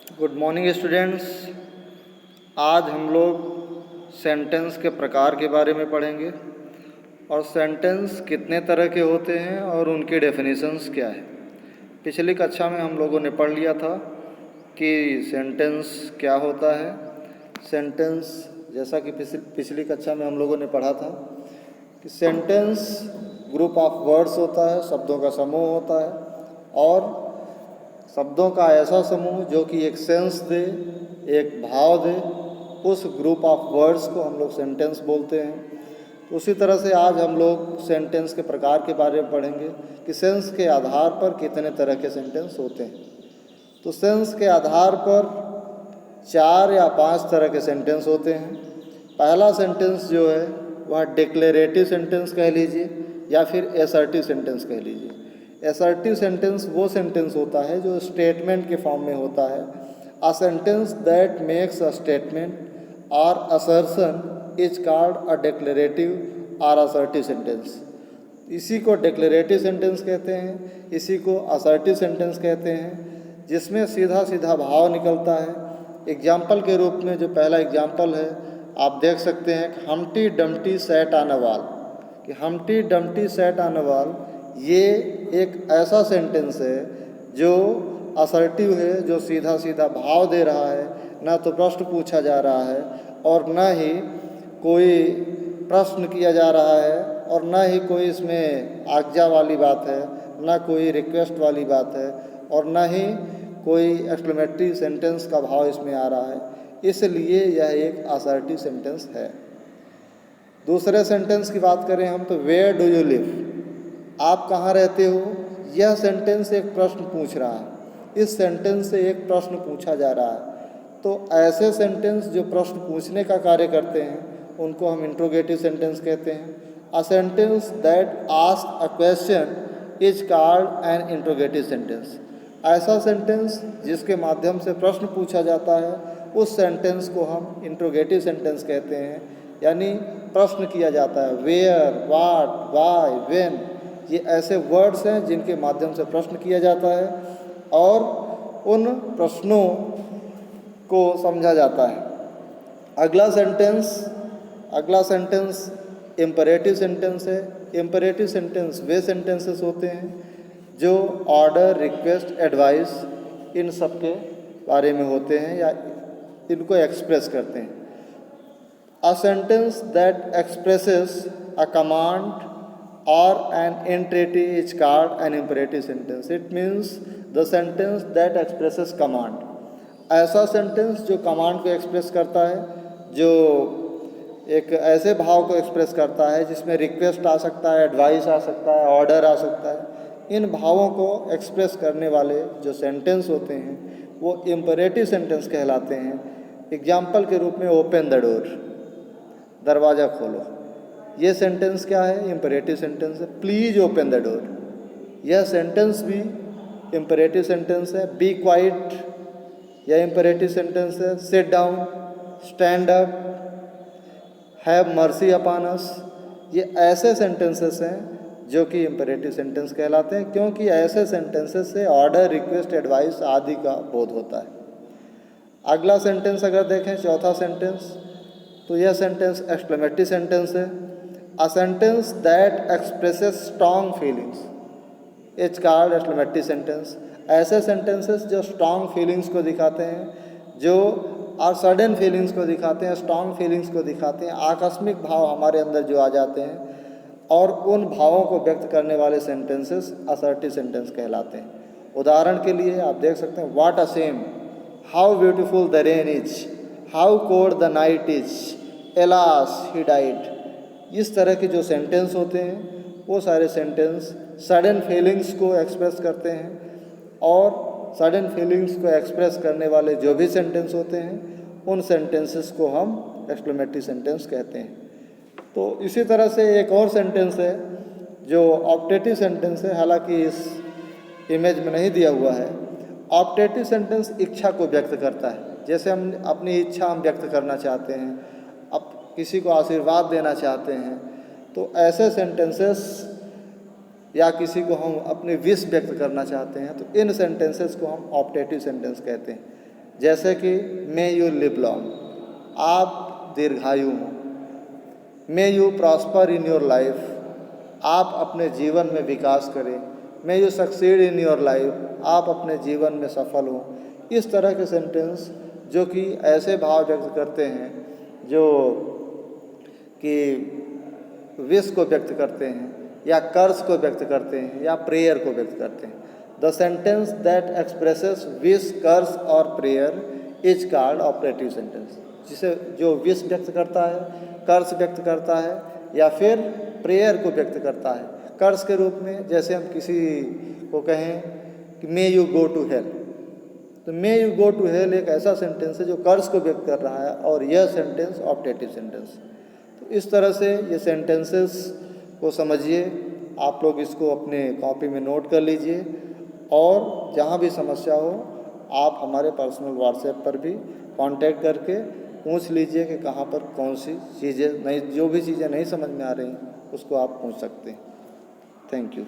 Good morning students. आज हम लोग सेंटेंस के प्रकार के बारे में पढ़ेंगे और सेंटेंस कितने तरह के होते हैं और उनकी डेफिनेशंस क्या है। पिछली कक्षा में हम लोगों ने पढ़ लिया था कि सेंटेंस क्या होता है। सेंटेंस जैसा कि पिछली कक्षा में हम लोगों ने पढ़ा था कि सेंटेंस ग्रुप ऑफ वर्ड्स होता है, शब्दों का समूह होता है और शब्दों का ऐसा समूह जो कि एक सेंस दे, एक भाव दे, उस ग्रुप ऑफ वर्ड्स को हम लोग सेंटेंस बोलते हैं। तो उसी तरह से आज हम लोग सेंटेंस के प्रकार के बारे में पढ़ेंगे कि सेंस के आधार पर कितने तरह के सेंटेंस होते हैं। तो सेंस के आधार पर 4 या 5 तरह के सेंटेंस होते हैं। पहला सेंटेंस जो है वह डिक्लेरेटिव सेंटेंस कह लीजिए या फिर असर्टिव सेंटेंस कह लीजिए। असर्टिव सेंटेंस वो सेंटेंस होता है जो स्टेटमेंट के फॉर्म में होता है। A sentence that makes a statement or assertion is called a declarative or assertive sentence. इसी को डिक्लेरेटिव सेंटेंस कहते हैं, इसी को असर्टिव सेंटेंस कहते हैं, जिसमें सीधा सीधा भाव निकलता है। एग्जाम्पल के रूप में जो पहला एग्जाम्पल है आप देख सकते हैं कि Humpty Dumpty sat on a wall. कि Humpty Dumpty sat on a wall ये एक ऐसा सेंटेंस है जो असर्टिव है, जो सीधा सीधा भाव दे रहा है, ना तो प्रश्न पूछा जा रहा है और न ही कोई प्रश्न किया जा रहा है और न ही कोई इसमें आज्ञा वाली बात है, न कोई रिक्वेस्ट वाली बात है और न ही कोई एक्सक्लेमेटरी सेंटेंस का भाव इसमें आ रहा है। इसलिए यह एक असर्टिव सेंटेंस है। दूसरे सेंटेंस की बात करें हम तो वेयर डू यू लिव, आप कहाँ रहते हो। यह सेंटेंस एक प्रश्न पूछ रहा है, इस सेंटेंस से एक प्रश्न पूछा जा रहा है। तो ऐसे सेंटेंस जो प्रश्न पूछने का कार्य करते हैं उनको हम इंट्रोगेटिव सेंटेंस कहते हैं। अ sentence that ask a question is called an interrogative sentence. ऐसा सेंटेंस जिसके माध्यम से प्रश्न पूछा जाता है उस सेंटेंस को हम इंट्रोगेटिव सेंटेंस कहते हैं। यानी प्रश्न किया जाता है, वेयर, व्हाट, व्हाई, व्हेन, ये ऐसे वर्ड्स हैं जिनके माध्यम से प्रश्न किया जाता है और उन प्रश्नों को समझा जाता है। अगला सेंटेंस इम्परेटिव सेंटेंस है। इम्परेटिव सेंटेंस वे सेंटेंसेस होते हैं जो ऑर्डर, रिक्वेस्ट, एडवाइस इन सब के बारे में होते हैं या इनको एक्सप्रेस करते हैं। A sentence that expresses a command or an entreaty is called an imperative sentence. It means the sentence that expresses command. ऐसा सेंटेंस जो कमांड को एक्सप्रेस करता है, जो एक ऐसे भाव को एक्सप्रेस करता है जिसमें रिक्वेस्ट आ सकता है, एडवाइस आ सकता है, ऑर्डर आ सकता है। इन भावों को एक्सप्रेस करने वाले जो सेंटेंस होते हैं वो इम्परेटिव सेंटेंस कहलाते हैं। एग्जाम्पल के रूप में ओपन द डोर, दरवाज़ा खोलो, ये सेंटेंस क्या है? इम्परेटिव सेंटेंस है। प्लीज ओपन द डोर, यह सेंटेंस भी इम्परेटिव सेंटेंस है। बी क्वाइट, यह इम्परेटिव सेंटेंस है। Sit down, stand up, have mercy upon us, ये ऐसे सेंटेंसेस हैं जो कि इम्परेटिव सेंटेंस कहलाते हैं, क्योंकि ऐसे सेंटेंसेस से ऑर्डर, रिक्वेस्ट, एडवाइस आदि का बोध होता है। अगला सेंटेंस अगर देखें, चौथा सेंटेंस, तो यह सेंटेंस एक्सक्लेमेटरी सेंटेंस है। A sentence that expresses strong feelings is called exclamatory sentence. ऐसे सेंटेंसेस जो स्ट्रॉन्ग फीलिंग्स को दिखाते हैं, जो और सडन फीलिंग्स को दिखाते हैं, स्ट्रॉन्ग फीलिंग्स को दिखाते हैं, आकस्मिक भाव हमारे अंदर जो आ जाते हैं और उन भावों को व्यक्त करने वाले सेंटेंसेस असर्टिव सेंटेंस कहलाते हैं। उदाहरण के लिए आप देख सकते हैं, what a same, how beautiful the rain is, how cold the night is, alas he died. इस तरह के जो सेंटेंस होते हैं वो सारे सेंटेंस सडन फीलिंग्स को एक्सप्रेस करते हैं और सडन फीलिंग्स को एक्सप्रेस करने वाले जो भी सेंटेंस होते हैं उन सेंटेंसेस को हम एक्सक्लेमेटरी सेंटेंस कहते हैं। तो इसी तरह से एक और सेंटेंस है जो ऑप्टेटिव सेंटेंस है, हालांकि इस इमेज में नहीं दिया हुआ है। ऑप्टेटिव सेंटेंस इच्छा को व्यक्त करता है। जैसे हम अपनी इच्छा हम व्यक्त करना चाहते हैं, अब किसी को आशीर्वाद देना चाहते हैं, तो ऐसे सेंटेंसेस या किसी को हम अपनी विश व्यक्त करना चाहते हैं तो इन सेंटेंसेस को हम ऑप्टेटिव सेंटेंस कहते हैं। जैसे कि मे यू लिव लॉन्ग, आप दीर्घायु हों। May you prosper in your life, आप अपने जीवन में विकास करें। May you succeed in your life, आप अपने जीवन में सफल हों। इस तरह के सेंटेंस जो कि ऐसे भाव व्यक्त करते हैं जो कि विश को व्यक्त करते हैं या कर्ज को व्यक्त करते हैं या प्रेयर को व्यक्त करते हैं। The sentence that expresses wish, कर्ज और prayer is called operative sentence. जिसे जो विश व्यक्त करता है, कर्ज व्यक्त करता है या फिर प्रेयर को व्यक्त करता है। कर्ज के रूप में जैसे हम किसी को कहें कि may you go to hell, तो may you go to hell एक ऐसा सेंटेंस है जो कर्ज को व्यक्त कर रहा है और यह सेंटेंस ऑपरेटिव सेंटेंस। तो इस तरह से ये सेंटेंसेस को समझिए, आप लोग इसको अपने कॉपी में नोट कर लीजिए और जहाँ भी समस्या हो आप हमारे पर्सनल व्हाट्सएप पर भी कांटेक्ट करके पूछ लीजिए कि कहाँ पर कौन सी चीज़ें नहीं, जो भी चीज़ें नहीं समझ में आ रही उसको आप पूछ सकते हैं। Thank you.